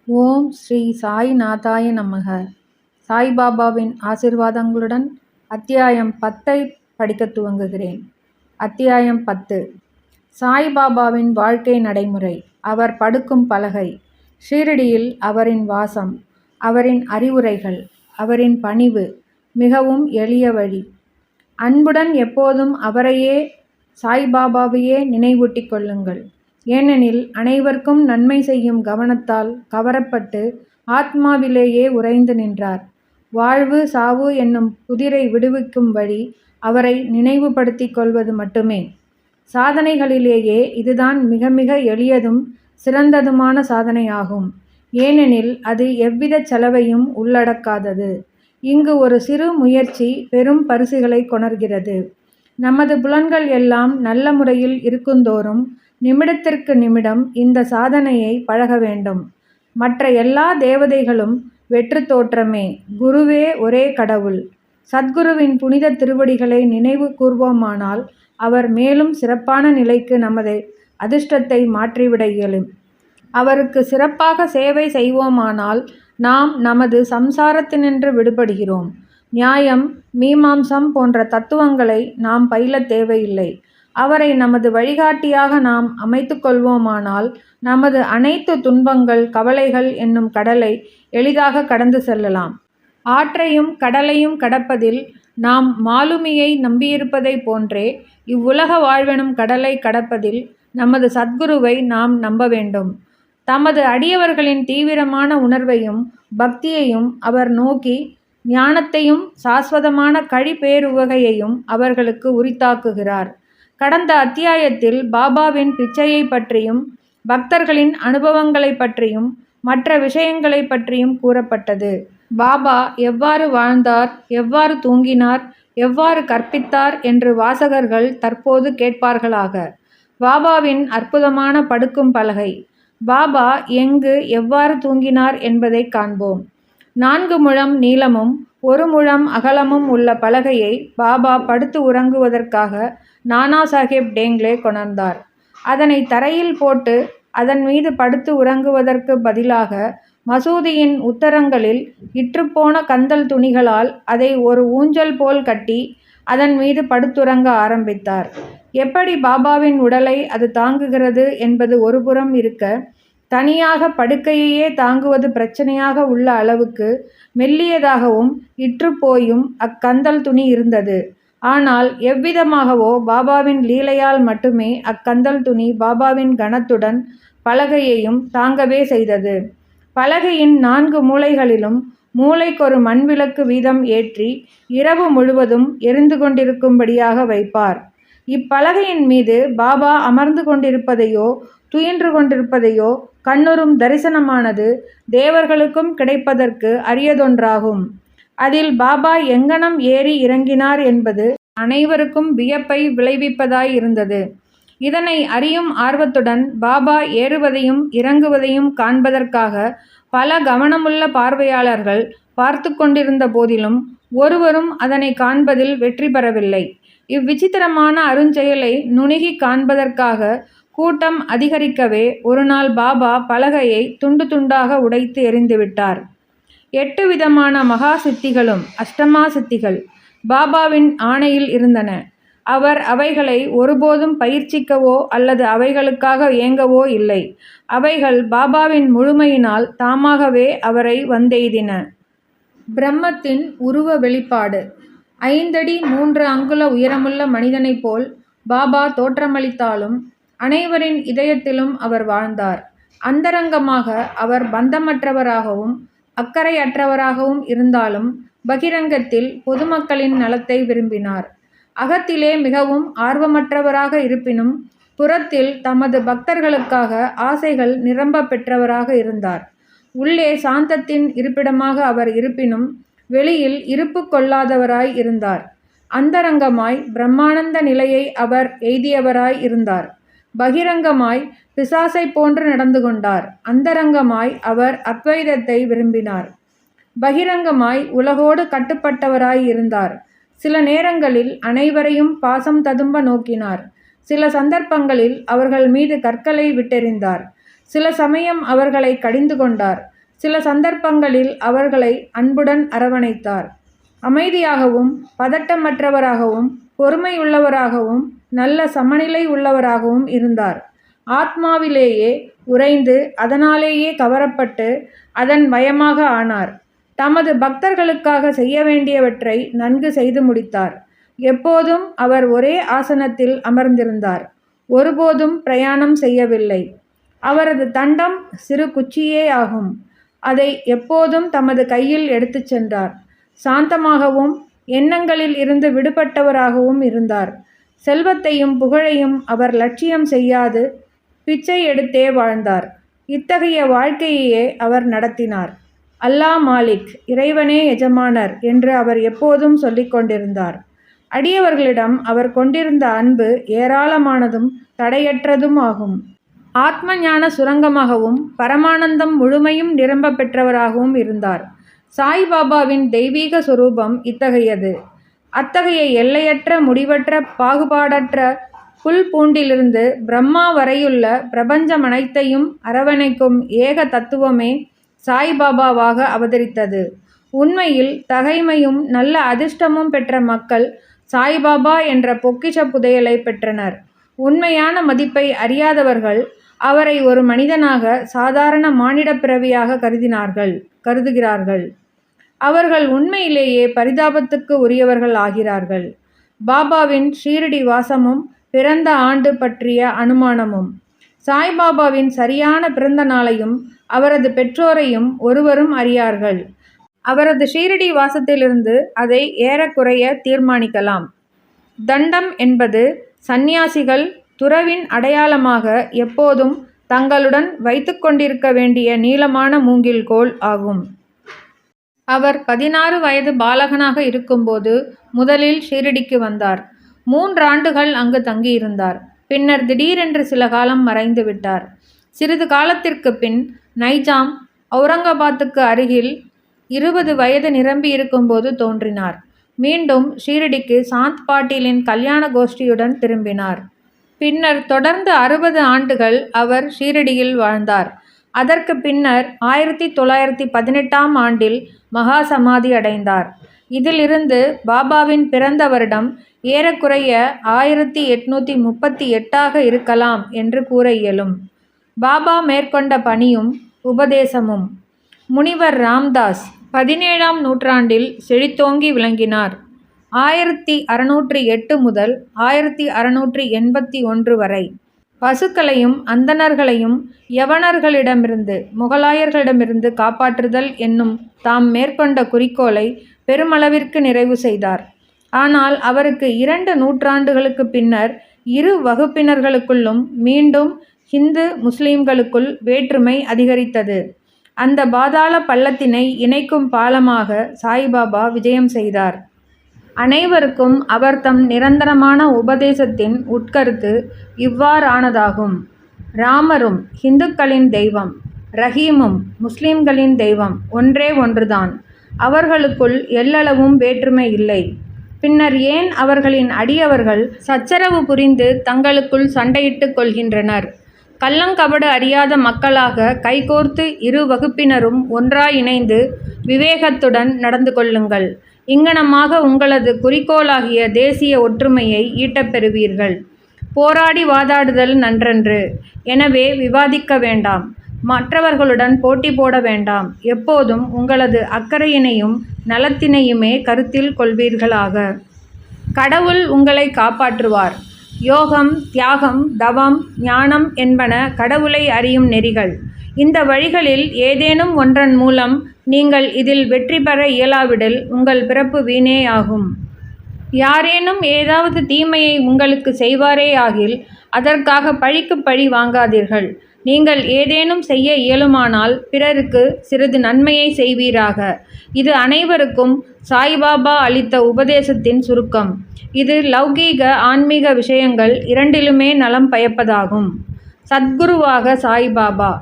ஓம் ஸ்ரீ சாய்நாதாய நமக. சாய்பாபாவின் ஆசீர்வாதங்களுடன் அத்தியாயம் 10 படிக்கத் துவங்குகிறேன். அத்தியாயம் 10. சாய்பாபாவின் வாழ்க்கை நடைமுறை, அவர் படுக்கும் பலகை, ஷீரடியில் அவரின் வாசம், அவரின் அறிவுரைகள், அவரின் பணிவு, மிகவும் எளிய வழி. அன்புடன் எப்போதும் அவரையே, சாய்பாபாவையே நினைவூட்டிக் கொள்ளுங்கள். ஏனெனில் அனைவருக்கும் நன்மை செய்யும் கவனத்தால் கவரப்பட்டு ஆத்மாவிலேயே உறைந்து நின்றார். வாழ்வு சாவு என்னும் குதிரை விடுவிக்கும் வழி அவரை நினைவுபடுத்திக் கொள்வது மட்டுமே. சாதனைகளிலேயே இதுதான் மிக மிக எளியதும் சிறந்ததுமான சாதனையாகும். ஏனெனில் அது எவ்வித செலவையும் உள்ளடக்காதது. இங்கு ஒரு சிறு முயற்சி பெரும் பரிசுகளை கொணர்கிறது. நமது புலன்கள் எல்லாம் நல்ல முறையில் இருக்குந்தோறும் நிமிடத்திற்கு நிமிடம் இந்த சாதனையை பழக வேண்டும். மற்ற எல்லா தேவதைகளும் வெற்று தோற்றமே. குருவே ஒரே கடவுள். சத்குருவின் புனித திருவடிகளை நினைவு கூர்வோமானால் அவர் மேலும் சிறப்பான நிலைக்கு நமது அதிர்ஷ்டத்தை மாற்றிவிட இயலும். அவருக்கு சிறப்பாக சேவை செய்வோமானால் நாம் நமது சம்சாரத்தினின்று விடுபடுகிறோம். நியாயம், மீமாம்சம் போன்ற தத்துவங்களை நாம் பயிலத் தேவையில்லை. அவரை நமது வழிகாட்டியாக நாம் அமைத்து கொள்வோமானால் நமது அனைத்து துன்பங்கள், கவலைகள் என்னும் கடலை எளிதாக கடந்து செல்லலாம். ஆற்றையும் கடலையும் கடப்பதில் நாம் மாலுமியை நம்பியிருப்பதை போன்றே இவ்வுலக வாழ்வெனும் கடலை கடப்பதில் நமது சத்குருவை நாம் நம்ப வேண்டும். தமது அடியவர்களின் தீவிரமான உணர்வையும் பக்தியையும் அவர் நோக்கி ஞானத்தையும் சாஸ்வதமான கழிப்பேருவகையையும் அவர்களுக்கு உரித்தாக்குகிறார். கடந்த அத்தியாயத்தில் பாபாவின் பிச்சையை பற்றியும் பக்தர்களின் அனுபவங்களை பற்றியும் மற்ற விஷயங்களை பற்றியும் கூறப்பட்டது. பாபா எவ்வாறு வாழ்ந்தார், எவ்வாறு தூங்கினார், எவ்வாறு கற்பித்தார் என்று வாசகர்கள் தற்போது கேட்பார்களாக. பாபாவின் அற்புதமான படுக்கும் பலகை. பாபா எங்கு எவ்வாறு தூங்கினார் என்பதை காண்போம். 4 முழம் நீளமும் 1 முழம் அகலமும் உள்ள பலகையை பாபா படுத்து உறங்குவதற்காக நானா சாஹேப் டேங்லே கொணர்ந்தார். அதனை தரையில் போட்டு அதன் மீது படுத்து உறங்குவதற்கு பதிலாக மசூதியின் உத்தரங்களில் இற்றுப்போன கந்தல் துணிகளால் அதை ஒரு ஊஞ்சல் போல் கட்டி அதன் மீது படுத்துறங்க ஆரம்பித்தார். எப்படி பாபாவின் உடலை அது தாங்குகிறது என்பது ஒருபுறம் இருக்க, தனியாக படுக்கையையே தாங்குவது பிரச்சனையாக உள்ள அளவுக்கு மெல்லியதாகவும் இற்றுப்போயும் அக்கந்தல் துணி இருந்தது. ஆனால் எவ்விதமாகவோ பாபாவின் லீலையால் மட்டுமே அக்கந்தல் துணி பாபாவின் கனத்துடன் பலகையையும் தாங்கவே செய்தது. பலகையின் 4 மூலைகளிலும் மூலைக்கொரு மண்விளக்கு வீதம் ஏற்றி இரவு முழுவதும் எரிந்து கொண்டிருக்கும்படியாக வைப்பார். இப்பலகையின் மீது பாபா அமர்ந்து கொண்டிருப்பதையோ துயின்று கொண்டிருப்பதையோ கண்ணுறும் தரிசனமானது தேவர்களுக்கும் கிடைப்பதற்கு அரியதொன்றாகும். அதில் பாபா எங்கனம் ஏறி இறங்கினார் என்பது அனைவருக்கும் வியப்பை விளைவிப்பதாய் இருந்தது. இதனை அறியும் ஆர்வத்துடன் பாபா ஏறுவதையும் இறங்குவதையும் காண்பதற்காக பல கவனமுள்ள பார்வையாளர்கள் பார்த்து கொண்டிருந்த போதிலும் ஒருவரும் அதனை காண்பதில் வெற்றி பெறவில்லை. இவ்விசித்திரமான அருஞ்செயலை நுணுகி காண்பதற்காக கூட்டம் அதிகரிக்கவே ஒருநாள் பாபா பலகையை துண்டு துண்டாக உடைத்து எறிந்துவிட்டார். 8 விதமான மகா சித்திகளும் அஷ்டமா சித்திகள் பாபாவின் ஆணையில் இருந்தன. அவர் அவைகளை ஒருபோதும் பயிற்சிக்கவோ அல்லது அவைகளுக்காக ஏங்கவோ இல்லை. அவைகள் பாபாவின் முழுமையினால் தாமாகவே அவரை வந்தெய்தின. பிரம்மத்தின் உருவ வெளிப்பாடு. 5 அடி 3 அங்குல உயரமுள்ள மனிதனைப் போல் பாபா தோற்றமளித்தாலும் அனைவரின் இதயத்திலும் அவர் வாழ்ந்தார். அந்தரங்கமாக அவர் பந்தமற்றவராகவும் அக்கறையற்றவராகவும் இருந்தாலும் பகிரங்கத்தில் பொதுமக்களின் நலத்தை விரும்பினார். அகத்திலே மிகவும் ஆர்வமற்றவராக இருப்பினும் புறத்தில் தமது பக்தர்களுக்காக ஆசைகள் நிரம்ப பெற்றவராக இருந்தார். உள்ளே சாந்தத்தின் இருப்பிடமாக அவர் இருப்பினும் வெளியில் இருப்பு கொள்ளாதவராய் இருந்தார். அந்தரங்கமாய் பிரம்மானந்த நிலையை அவர் எய்தியவராய் இருந்தார். பகிரங்கமாய் பிசாசை போன்று நடந்து கொண்டார். அந்தரங்கமாய் அவர் அத்வைதத்தை விரும்பினார். பகிரங்கமாய் உலகோடு கட்டுப்பட்டவராய் இருந்தார். சில நேரங்களில் அனைவரையும் பாசம் ததும்ப நோக்கினார். சில சந்தர்ப்பங்களில் அவர்கள் மீது கற்களை விட்டெறிந்தார். சில சமயம் அவர்களை கடிந்து கொண்டார். சில சந்தர்ப்பங்களில் அவர்களை அன்புடன் அரவணைத்தார். அமைதியாகவும் பதட்டமற்றவராகவும் பொறுமையுள்ளவராகவும் நல்ல சமநிலை உள்ளவராகவும் இருந்தார். ஆத்மாவிலேயே உறைந்து அதனாலேயே கவரப்பட்டு அதன் வயமாக ஆனார். தமது பக்தர்களுக்காக செய்ய வேண்டியவற்றை நன்கு செய்து முடித்தார். எப்போதும் அவர் ஒரே ஆசனத்தில் அமர்ந்திருந்தார். ஒருபோதும் பிரயாணம் செய்யவில்லை. அவரது தண்டம் சிறு குச்சியே ஆகும். அதை எப்போதும் தமது கையில் எடுத்துச் சென்றார். சாந்தமாகவும் எண்ணங்களில் இருந்து விடுபட்டவராகவும் இருந்தார். செல்வத்தையும் புகழையும் அவர் லட்சியம் செய்யாது பிச்சை எடுத்தே வாழ்ந்தார். இத்தகைய வாழ்க்கையையே அவர் நடத்தினார். அல்லாஹ் மாலிக், இறைவனே எஜமானர் என்று அவர் எப்போதும் சொல்லிக் கொண்டிருந்தார். அடியவர்களிடம் அவர் கொண்டிருந்த அன்பு ஏராளமானதும் தடையற்றதும் ஆகும். ஆத்ம ஞான சுரங்கமாகவும் பரமானந்தம் முழுமையும் நிரம்ப பெற்றவராகவும் இருந்தார். சாய்பாபாவின் தெய்வீக சொரூபம் இத்தகையது. அத்தகைய எல்லையற்ற முடிவற்ற பாகுபாடற்ற புல் பூண்டிலிருந்து பிரம்மா வரையுள்ள பிரபஞ்சமனைத்தையும் அரவணைக்கும் ஏக தத்துவமே சாய்பாபாவாக அவதரித்தது. உண்மையில் தகைமையும் நல்ல அதிர்ஷ்டமும் பெற்ற மக்கள் சாய்பாபா என்ற பொக்கிஷ புதையலை பெற்றனர். உண்மையான மதிப்பை அறியாதவர்கள் அவரை ஒரு மனிதனாக சாதாரண மானிடப் பிறவியாக கருதுகிறார்கள். அவர்கள் உண்மையிலேயே பரிதாபத்துக்கு உரியவர்கள் ஆகிறார்கள். பாபாவின் ஷீரடி வாசமும் பிறந்த ஆண்டு பற்றிய அனுமானமும். சாய்பாபாவின் சரியான பிறந்த நாளையும் அவரது பெற்றோரையும் ஒருவரும் அறியார்கள். அவரது ஷீரடி வாசத்திலிருந்து அதை ஏறக்குறைய தீர்மானிக்கலாம். தண்டம் என்பது சந்நியாசிகள் துறவின் அடையாளமாக எப்போதும் தங்களுடன் வைத்து கொண்டிருக்க வேண்டிய நீளமான மூங்கில்கோல் ஆகும். அவர் 16 வயது பாலகனாக இருக்கும்போது முதலில் ஷீரடிக்கு வந்தார். 3 ஆண்டுகள் அங்கு தங்கியிருந்தார். பின்னர் திடீரென்று சில காலம் மறைந்து விட்டார். சிறிது காலத்திற்கு பின் நைஜாம் அவுரங்காபாத்துக்கு அருகில் 20 வயது நிரம்பி இருக்கும்போது தோன்றினார். மீண்டும் ஷீரடிக்கு சாந்த் பாட்டீலின் கல்யாண கோஷ்டியுடன் திரும்பினார். பின்னர் தொடர்ந்து 60 ஆண்டுகள் அவர் ஷீரடியில் வாழ்ந்தார். அதற்கு பின்னர் 1918ஆம் ஆண்டில் மகா சமாதி அடைந்தார். இதிலிருந்து பாபாவின் பிறந்த வருடம் ஏறக்குறைய 1838ஆக இருக்கலாம் என்று கூற இயலும். பாபா மேற்கொண்ட பணியும் உபதேசமும். முனிவர் ராம்தாஸ் 17ஆம் நூற்றாண்டில் செழித்தோங்கி விளங்கினார். 1608 முதல் 1681 வரை பசுக்களையும் அந்தணர்களையும் யவனர்களிடமிருந்து முகலாயர்களிடமிருந்து காப்பாற்றுதல் என்னும் தாம் மேற்கொண்ட குறிக்கோளை பெருமளவிற்கு நிறைவு செய்தார். ஆனால் அவருக்கு 2 நூற்றாண்டுகளுக்கு பின்னர் இரு வகுப்பினர்களுக்குள்ளும் மீண்டும் ஹிந்து முஸ்லிம்களுக்குள் வேற்றுமை அதிகரித்தது. அந்த பாதாள பள்ளத்தினை இணைக்கும் பாலமாக சாய்பாபா விஜயம் செய்தார். அனைவருக்கும் அவர் தம் நிரந்தரமான உபதேசத்தின் உட்கருத்து இவ்வாறானதாகும். ராமரும் இந்துக்களின் தெய்வம், ரஹீமும் முஸ்லிம்களின் தெய்வம் ஒன்றே ஒன்றுதான். அவர்களுக்குள் எள்ளளவும் வேற்றுமை இல்லை. பின்னர் ஏன் அவர்களின் அடியவர்கள் சச்சரவு புரிந்து தங்களுக்குள் சண்டையிட்டுக் கொள்கின்றனர்? கள்ளங்கபடு அறியாத மக்களாக கைகோர்த்து இரு வகுப்பினரும் ஒன்றாய் இணைந்து விவேகத்துடன் நடந்து கொள்ளுங்கள். இங்ஙனமாக உங்களது குறிக்கோளாகிய தேசிய ஒற்றுமையை ஈட்டப் பெறுவீர்கள். போராடி வாதாடுதல் நன்றன்று. எனவே விவாதிக்க வேண்டாம். மற்றவர்களுடன் போட்டி போட வேண்டாம். எப்போதும் உங்களது அக்கறையினையும் நலத்தினையுமே கருத்தில் கொள்வீர்களாக. கடவுள் உங்களை காப்பாற்றுவார். யோகம், தியாகம், தவம், ஞானம் என்பன கடவுளை அறியும் நெறிகள். இந்த வழிகளில் ஏதேனும் ஒன்றன் மூலம் நீங்கள் இதில் வெற்றி பெற இயலாவிடில் உங்கள் பிறப்பு வீணே ஆகும். யாரேனும் ஏதாவது தீமையை உங்களுக்கு செய்வாரேயாகில் அதற்காக பழிக்கு பழி வாங்காதீர்கள். நீங்கள் ஏதேனும் செய்ய இயலுமானால் பிறருக்கு சிறிது நன்மையை செய்வீராக. இது அனைவருக்கும் சாய்பாபா அளித்த உபதேசத்தின் சுருக்கம். இது லௌகீக ஆன்மீக விஷயங்கள் இரண்டிலுமே நலம் பயப்பதாகும். சத்குருவாக சாய்பாபா.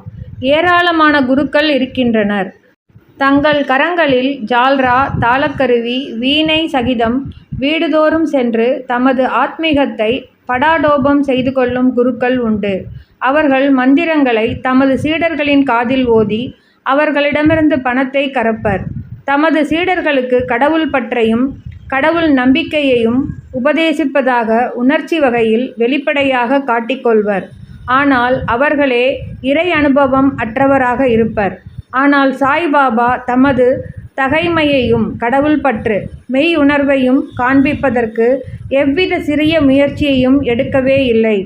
ஏராளமான குருக்கள் இருக்கின்றனர். தங்கள் கரங்களில் ஜால்ரா, தாளக்கருவி, வீணை சகிதம் வீடுதோறும் சென்று தமது ஆத்மீகத்தை படாடோபம் செய்து கொள்ளும் குருக்கள் உண்டு. அவர்கள் மந்திரங்களை தமது சீடர்களின் காதில் ஓதி அவர்களிடமிருந்து பணத்தை கறப்பர். தமது சீடர்களுக்கு கடவுள் பற்றையும் கடவுள் நம்பிக்கையையும் உபதேசிப்பதாக உணர்ச்சி வகையில் வெளிப்படையாக காட்டிக்கொள்வர். ஆனால் அவர்களே இறை அனுபவம் அற்றவராக இருப்பர். ஆனால் சாய்பாபா தமது தகைமையையும் கடவுள் பற்று மெய் உணர்வையும் காண்பிப்பதற்கு எவ்வித சிறிய முயற்சியையும் எடுக்கவே இல்லை.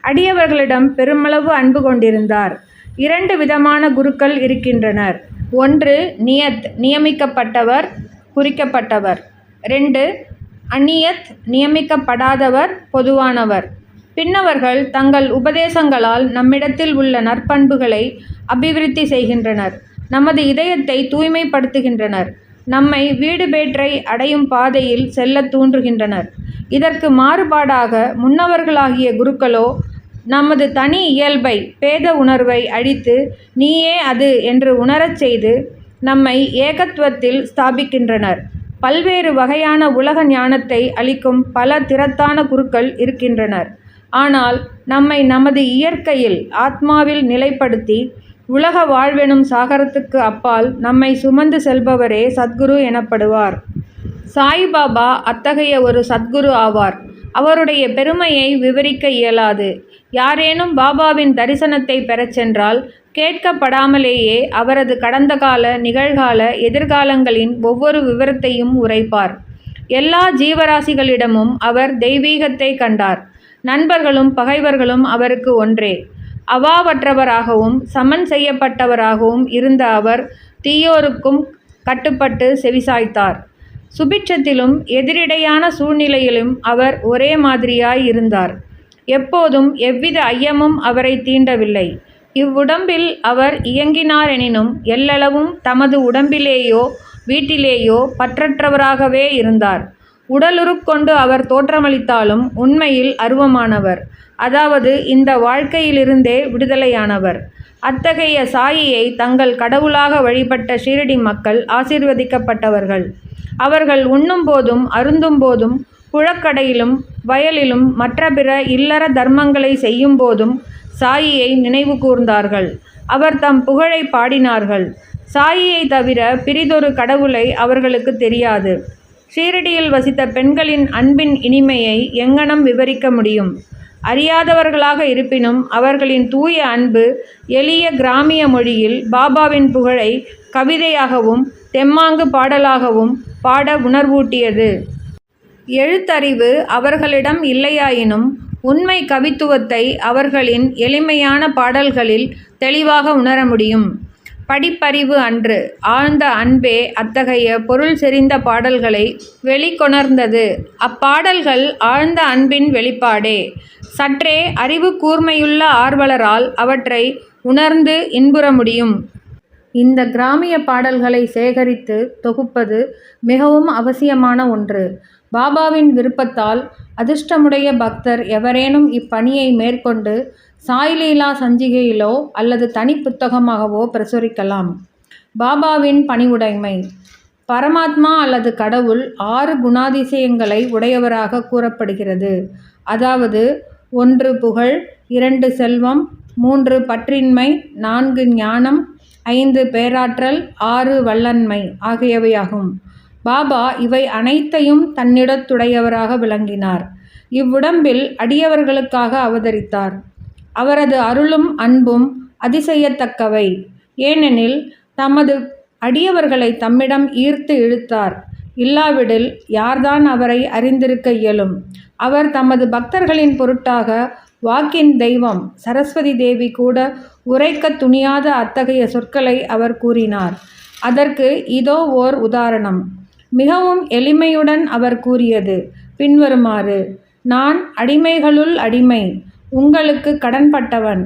அடியவர்களிடம் பெருமளவு அன்பு கொண்டிருந்தார். 2 விதமான குருக்கள் இருக்கின்றனர். 1 நியத் நியமிக்கப்பட்டவர் குறிக்கப்பட்டவர். 2 அநியத் நியமிக்கப்படாதவர் பொதுவானவர். பின்னவர்கள் தங்கள் உபதேசங்களால் நம்மிடத்தில் உள்ள நற்பண்புகளை அபிவிருத்தி செய்கின்றனர். நமது இதயத்தை தூய்மைப்படுத்துகின்றனர். நம்மை வீடு பேற்றை அடையும் பாதையில் செல்ல தூண்டுகின்றனர். இதற்கு மாறுபாடாக முன்னவர்களாகிய குருக்களோ நமது தனி இயல்பை பேத உணர்வை அழித்து நீயே அது என்று உணரச் செய்து நம்மை ஏகத்துவத்தில் ஸ்தாபிக்கின்றனர். பல்வேறு வகையான உலக ஞானத்தை அளிக்கும் பல திறத்தான குருக்கள் இருக்கின்றனர். ஆனால் நம்மை நமது இயற்கையில் ஆத்மாவில் நிலைப்படுத்தி உலக வாழ்வெனும் சாகரத்துக்கு அப்பால் நம்மை சுமந்து செல்பவரே சத்குரு எனப்படுவார். சாய்பாபா அத்தகைய ஒரு சத்குரு ஆவார். அவருடைய பெருமையை விவரிக்க இயலாது. யாரேனும் பாபாவின் தரிசனத்தை பெறச் சென்றால் கேட்கப்படாமலேயே அவரது கடந்த கால, நிகழ்கால, எதிர்காலங்களின் ஒவ்வொரு விவரத்தையும் உரைப்பார். எல்லா ஜீவராசிகளிடமும் அவர் தெய்வீகத்தை கண்டார். நண்பர்களும் பகைவர்களும் அவருக்கு ஒன்றே. அவாவற்றவராகவும் சமன் செய்யப்பட்டவராகவும் இருந்த அவர் தீயோருக்கும் கட்டுப்பட்டு செவிசாய்த்தார். சுபிட்சத்திலும் எதிரிடையான சூழ்நிலையிலும் அவர் ஒரே மாதிரியாய் இருந்தார். எப்போதும் எவ்வித ஐயமும் அவரை தீண்டவில்லை. இவ்வுடம்பில் அவர் இயங்கினாரெனினும் எல்லளவும் தமது உடம்பிலேயோ வீட்டிலேயோ பற்றற்றவராகவே இருந்தார். உடலுருக்கொண்டு அவர் தோற்றமளித்தாலும் உண்மையில் அருவமானவர், அதாவது இந்த வாழ்க்கையிலிருந்தே விடுதலையானவர். அத்தகைய சாயியை தங்கள் கடவுளாக வழிபட்ட ஷீரடி மக்கள் ஆசீர்வதிக்கப்பட்டவர்கள். அவர்கள் உண்ணும் போதும் அருந்தும் போதும் புழக்கடையிலும் வயலிலும் மற்ற பிற இல்லற தர்மங்களை செய்யும் போதும் சாயியை நினைவு கூர்ந்தார்கள். அவர் தம் புகழை பாடினார்கள். சாயியை தவிர பிறிதொரு கடவுளை அவர்களுக்கு தெரியாது. ஷீரடியில் வசித்த பெண்களின் அன்பின் இனிமையை எங்கனம் விவரிக்க முடியும்? அறியாதவர்களாக இருப்பினும் அவர்களின் தூய அன்பு எளிய கிராமிய மொழியில் பாபாவின் புகழை கவிதையாகவும் தெம்மாங்கு பாடலாகவும் பாட உணர்வூட்டியது. எழுத்தறிவு அவர்களிடம் இல்லையாயினும் உண்மை கவித்துவத்தை அவர்களின் எளிமையான பாடல்களில் தெளிவாக உணர முடியும். படிப்பறிவு அன்று, ஆழ்ந்த அன்பே அத்தகைய பொருள் செறிந்த பாடல்களை வெளிக்கொணர்ந்தது. அப்பாடல்கள் ஆழ்ந்த அன்பின் வெளிப்பாடே. சற்றே அறிவு கூர்மையுள்ள ஆர்வலரால் அவற்றை உணர்ந்து இன்புற முடியும். இந்த கிராமிய பாடல்களை சேகரித்து தொகுப்பது மிகவும் அவசியமான ஒன்று. பாபாவின் விருப்பத்தால் அதிர்ஷ்டமுடைய பக்தர் எவரேனும் இப்பணியை மேற்கொண்டு சாய்லீலா சஞ்சிகையிலோ அல்லது தனி புத்தகமாகவோ பிரசுரிக்கலாம். பாபாவின் பணிவுடைமை. பரமாத்மா அல்லது கடவுள் 6 குணாதிசயங்களை உடையவராக கூறப்படுகிறது. அதாவது 1 புகழ், 2 செல்வம், 3 பற்றின்மை, 4 ஞானம், 5 பேராற்றல், 6 வல்லன்மை ஆகியவையாகும். பாபா இவை அனைத்தையும் தன்னிடத்துடையவராக விளங்கினார். இவ்வுடம்பில் அடியவர்களுக்காக அவதரித்தார். அவரது அருளும் அன்பும் அதிசயத்தக்கவை. ஏனெனில் தமது அடியவர்களை தம்மிடம் ஈர்த்து இழுத்தார். இல்லாவிடில் யார்தான் அவரை அறிந்திருக்க இயலும்? அவர் தமது பக்தர்களின் பொருட்டாக வாக்கின் தெய்வம் சரஸ்வதி தேவி கூட உரைக்க துணியாத அத்தகைய சொற்களை அவர் கூறினார். அதற்கு இதோ ஓர் உதாரணம். மிகவும் எளிமையுடன் அவர் கூறியது பின்வருமாறு: நான் அடிமைகளுள் அடிமை, உங்களுக்கு கடன்பட்டவன்.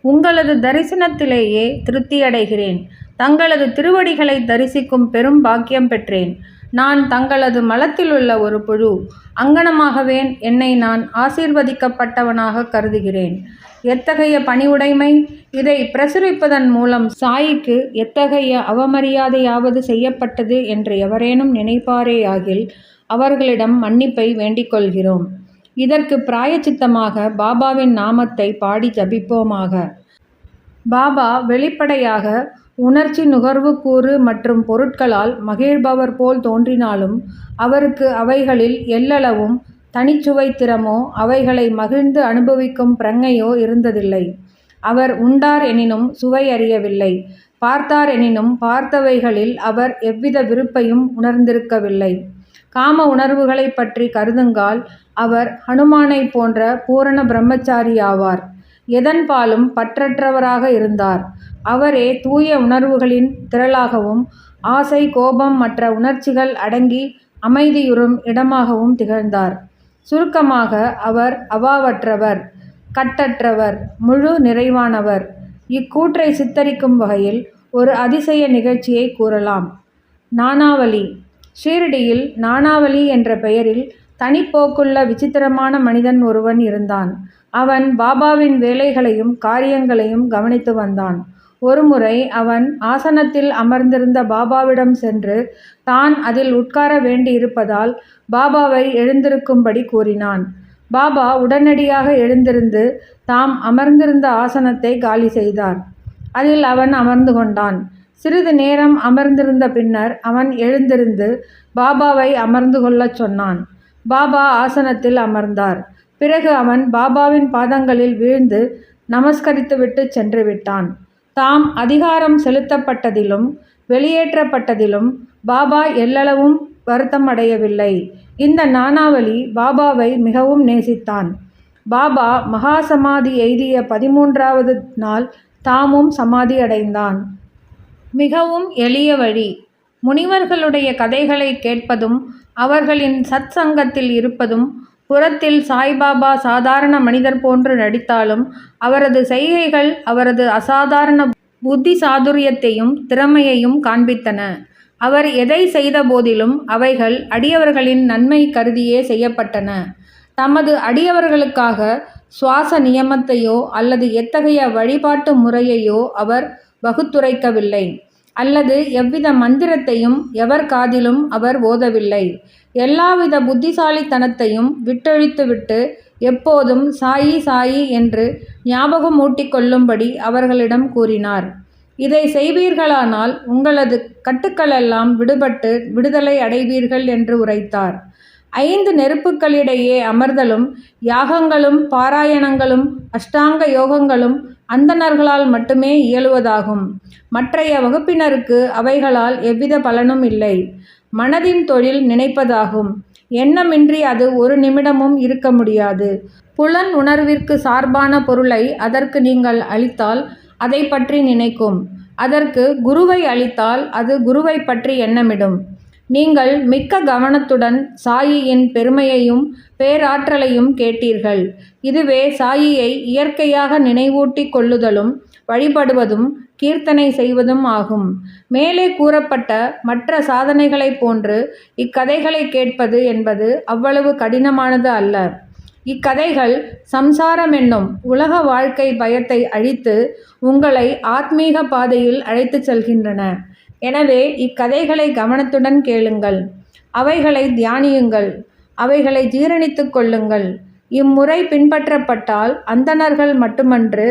உங்களது தரிசனத்திலேயே திருப்தியடைகிறேன். தங்களது திருவடிகளை தரிசிக்கும் பெரும் பாக்கியம் பெற்றேன். நான் தங்களது மலத்திலுள்ள ஒரு புழு. அங்கனமாகவே என்னை நான் ஆசீர்வதிக்கப்பட்டவனாக கருதுகிறேன். எத்தகைய பணிவுடைமை! இதை பிரசுரிப்பதன் மூலம் சாயிக்கு எத்தகைய அவமரியாதையாவது செய்யப்பட்டது என்று எவரேனும் நினைப்பாரேயாகில் அவர்களிடம் மன்னிப்பை வேண்டிக் கொள்கிறோம். இதற்கு பிராயச்சித்தமாக பாபாவின் நாமத்தை பாடி ஜபிப்போமாக. பாபா வெளிப்படையாக உணர்ச்சி நுகர்வு கூறு மற்றும் பொருட்களால் மகிழ்பவர் போல் தோன்றினாலும் அவருக்கு அவைகளில் எள்ளளவும் தனிச்சுவைத்திறமோ அவைகளை மகிழ்ந்து அனுபவிக்கும் பிரஞையோ இருந்ததில்லை. அவர் உண்டார் எனினும் சுவை அறியவில்லை, பார்த்தார் எனினும் பார்த்தவைகளில் அவர் எவ்வித விருப்பையும் உணர்ந்திருக்கவில்லை. காம உணர்வுகளை பற்றி கருதுங்கால் அவர் ஹனுமானைப் போன்ற பூரண பிரம்மச்சாரியாவார். எதன்பாலும் பற்றற்றவராக இருந்தார். அவரே தூய உணர்வுகளின் திரளாகவும் ஆசை கோபம் மற்ற உணர்ச்சிகள் அடங்கி அமைதியுறும் இடமாகவும் திகழ்ந்தார். சுருக்கமாக அவர் அவாவற்றவர், கட்டற்றவர், முழு நிறைவானவர். இக்கூற்றை சித்தரிக்கும் வகையில் ஒரு அதிசய நிகழ்ச்சியை கூறலாம். நானாவலி. ஷீரடியில் நானாவலி என்ற பெயரில் தனிப்போக்குள்ள விசித்திரமான மனிதன் ஒருவன் இருந்தான். அவன் பாபாவின் வேலைகளையும் காரியங்களையும் கவனித்து வந்தான். ஒருமுறை அவன் ஆசனத்தில் அமர்ந்திருந்த பாபாவிடம் சென்று தான் அதில் உட்கார வேண்டியிருப்பதால் பாபாவை எழுந்திருக்கும்படி கூறினான். பாபா உடனடியாக எழுந்திருந்து தாம் அமர்ந்திருந்த ஆசனத்தை காலி செய்தார். அதில் அவன் அமர்ந்து கொண்டான். சிறிது நேரம் அமர்ந்திருந்த பின்னர் அவன் எழுந்திருந்து பாபாவை அமர்ந்து கொள்ளச் சொன்னான். பாபா ஆசனத்தில் அமர்ந்தார். பிறகு அவன் பாபாவின் பாதங்களில் வீழ்ந்து நமஸ்கரித்துவிட்டு சென்று விட்டான். தாம் அதிகாரம் செலுத்தப்பட்டதிலும் வெளியேற்றப்பட்டதிலும் பாபா எள்ளளவும் வருத்தம் அடையவில்லை. இந்த நானாவலி பாபாவை மிகவும் நேசித்தான். பாபா மகா சமாதி எய்திய 13வது நாள் தாமும் சமாதி அடைந்தான். மிகவும் எளிய வழி. முனிவர்களுடைய கதைகளை கேட்பதும் அவர்களின் சத் சங்கத்தில் இருப்பதும் புறத்தில் சாய்பாபா சாதாரண மனிதர் போன்று நடித்தாலும் அவரது செய்கைகள் அவரது அசாதாரண புத்தி சாதுரியத்தையும் திறமையையும் காண்பித்தன. அவர் எதை செய்த போதிலும் அவைகள் அடியவர்களின் நன்மை கருதியே செய்யப்பட்டன. தமது அடியவர்களுக்காக சுவாச நியமத்தையோ அல்லது எத்தகைய வழிபாட்டு முறையையோ அவர் வகுத்துரைக்கவில்லை, அல்லது எவ்வித மந்திரத்தையும் எவர் காதிலும் அவர் ஓதவில்லை. எல்லாவித புத்திசாலித்தனத்தையும் விட்டொழித்துவிட்டு எப்போதும் சாயி சாயி என்று ஞாபகம் ஊட்டிக்கொள்ளும்படி அவர்களிடம் கூறினார். இதை செய்வீர்களானால் உங்களது கட்டுக்களெல்லாம் விடுபட்டு விடுதலை அடைவீர்கள் என்று உரைத்தார். 5 நெருப்புக்களிடையே அமர்தலும் யாகங்களும் பாராயணங்களும் அஷ்டாங்க யோகங்களும் அந்தணர்களால் மட்டுமே இயலுவதாகும். மற்றைய வகுப்பினருக்கு அவைகளால் எவ்வித பலனும் இல்லை. மனதின் தொழில் நினைப்பதாகும். எண்ணமின்றி அது ஒரு நிமிடமும் இருக்க முடியாது. புலன் உணர்விற்கு சார்பான பொருளை அதற்கு நீங்கள் அளித்தால் அதை பற்றி நினைக்கும். அதற்கு குருவை அளித்தால் அது குருவை பற்றி எண்ணமிடும். நீங்கள் மிக்க கவனத்துடன் சாயியின் பெருமையையும் பேராற்றலையும் கேட்டீர்கள். இதுவே சாயியை இயற்கையாக நினைவூட்டி கொள்ளுதலும் வழிபடுவதும் கீர்த்தனை செய்வதும் ஆகும். மேலே கூறப்பட்ட மற்ற சாதனைகளைப் போன்று இக்கதைகளை கேட்பது என்பது அவ்வளவு கடினமானது அல்ல. இக்கதைகள் சம்சாரம் என்னும் உலக வாழ்க்கை பயத்தை அழித்து உங்களை ஆத்மீக பாதையில் அழைத்துச் செல்கின்றன. எனவே இக்கதைகளை கவனத்துடன் கேளுங்கள், அவைகளை தியானியுங்கள், அவைகளை ஜீரணித்து கொள்ளுங்கள். இம்முறை பின்பற்றப்பட்டால் அந்தணர்கள் மட்டுமன்று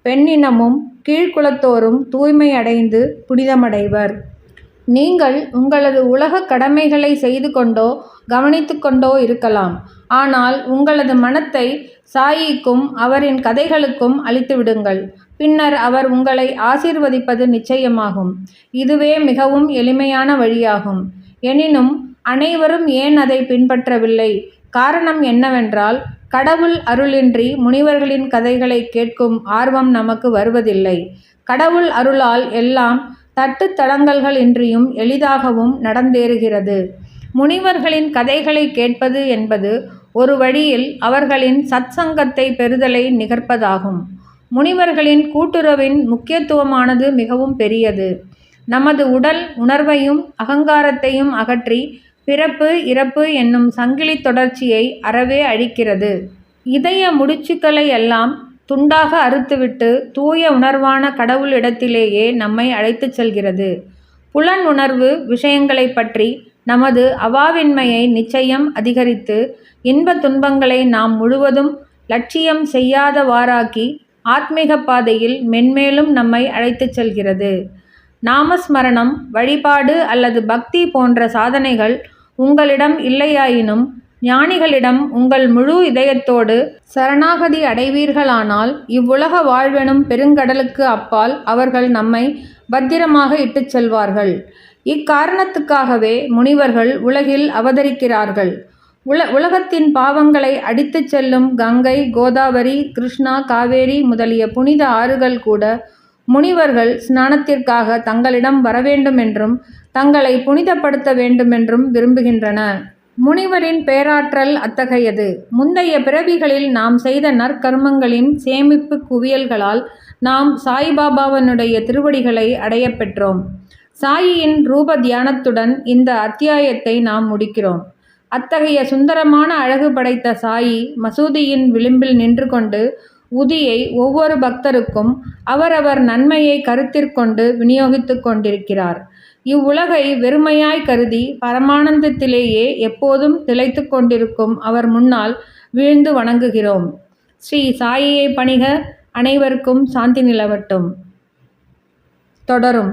பெண்ணினமும் கீழ்குலத்தோரும் தூய்மை அடைந்து புனிதமடைவர். நீங்கள் உங்களது உலக கடமைகளை செய்து கொண்டோ கவனித்து கொண்டோ இருக்கலாம். ஆனால் உங்களது மனத்தை சாயிக்கும் அவரின் கதைகளுக்கும் அளித்துவிடுங்கள். பின்னர் அவர் உங்களை ஆசீர்வதிப்பது நிச்சயமாகும். இதுவே மிகவும் எளிமையான வழியாகும். எனினும் அனைவரும் ஏன் அதை பின்பற்றவில்லை? காரணம் என்னவென்றால், கடவுள் அருளின்றி முனிவர்களின் கதைகளை கேட்கும் ஆர்வம் நமக்கு வருவதில்லை. கடவுள் அருளால் எல்லாம் தட்டுத்தடங்கல்கள் இன்றியும் எளிதாகவும் நடந்தேறுகிறது. முனிவர்களின் கதைகளை கேட்பது என்பது ஒரு வழியில் அவர்களின் சத்சங்கத்தை பெறுதலை நிகர்ப்பதாகும். முனிவர்களின் கூட்டுறவின் முக்கியத்துவமானது மிகவும் பெரியது. நமது உடல் உணர்வையும் அகங்காரத்தையும் அகற்றி பிறப்பு இறப்பு என்னும் சங்கிலி தொடர்ச்சியை அறவே அழிக்கிறது. இதய முடிச்சுக்களை எல்லாம் துண்டாக அறுத்துவிட்டு தூய உணர்வான கடவுளிடத்திலேயே நம்மை அழைத்துச் செல்கிறது. புலன் உணர்வு விஷயங்களை பற்றி நமது அவாவின்மையை நிச்சயம் அதிகரித்து இன்ப துன்பங்களை நாம் முழுவதும் லட்சியம் செய்யாதவாறாக்கி ஆத்மீக பாதையில் மென்மேலும் நம்மை அழைத்துச் செல்கிறது. நாமஸ்மரணம், வழிபாடு அல்லது பக்தி போன்ற சாதனைகள் உங்களிடம் இல்லையாயினும் ஞானிகளிடம் உங்கள் முழு இதயத்தோடு சரணாகதி அடைவீர்களானால் இவ்வுலக வாழ்வெனும் பெருங்கடலுக்கு அப்பால் அவர்கள் நம்மை பத்திரமாக இட்டுச் செல்வார்கள். இக்காரணத்துக்காகவே முனிவர்கள் உலகில் அவதரிக்கிறார்கள். உலகத்தின் பாவங்களை அடித்துச் செல்லும் கங்கை, கோதாவரி, கிருஷ்ணா, காவேரி முதலிய புனித ஆறுகள் கூட முனிவர்கள் ஸ்நானத்திற்காக தங்களிடம் வரவேண்டுமென்றும் தங்களை புனிதப்படுத்த வேண்டுமென்றும் விரும்புகின்றன. முனிவரின் பேராற்றல் அத்தகையது. முந்தைய பிறவிகளில் நாம் செய்த நற்கர்மங்களின் சேமிப்பு குவியல்களால் நாம் சாய்பாபாவனுடைய திருவடிகளை அடையப் பெற்றோம். சாயியின் ரூப தியானத்துடன் இந்த அத்தியாயத்தை நாம் முடிக்கிறோம். அத்தகைய சுந்தரமான அழகு படைத்த சாயி மசூதியின் விளிம்பில் நின்று கொண்டு உதியை ஒவ்வொரு பக்தருக்கும் அவரவர் நன்மையை கருத்திற்கொண்டு விநியோகித்துக் கொண்டிருக்கிறார். இவ்வுலகை வெறுமையாய் கருதி பரமானந்தத்திலேயே எப்போதும் திளைத்து கொண்டிருக்கும் அவர் முன்னால் வீழ்ந்து வணங்குகிறோம். ஸ்ரீ சாயியை பணிக. அனைவருக்கும் சாந்தி நிலவட்டும். தொடரும்.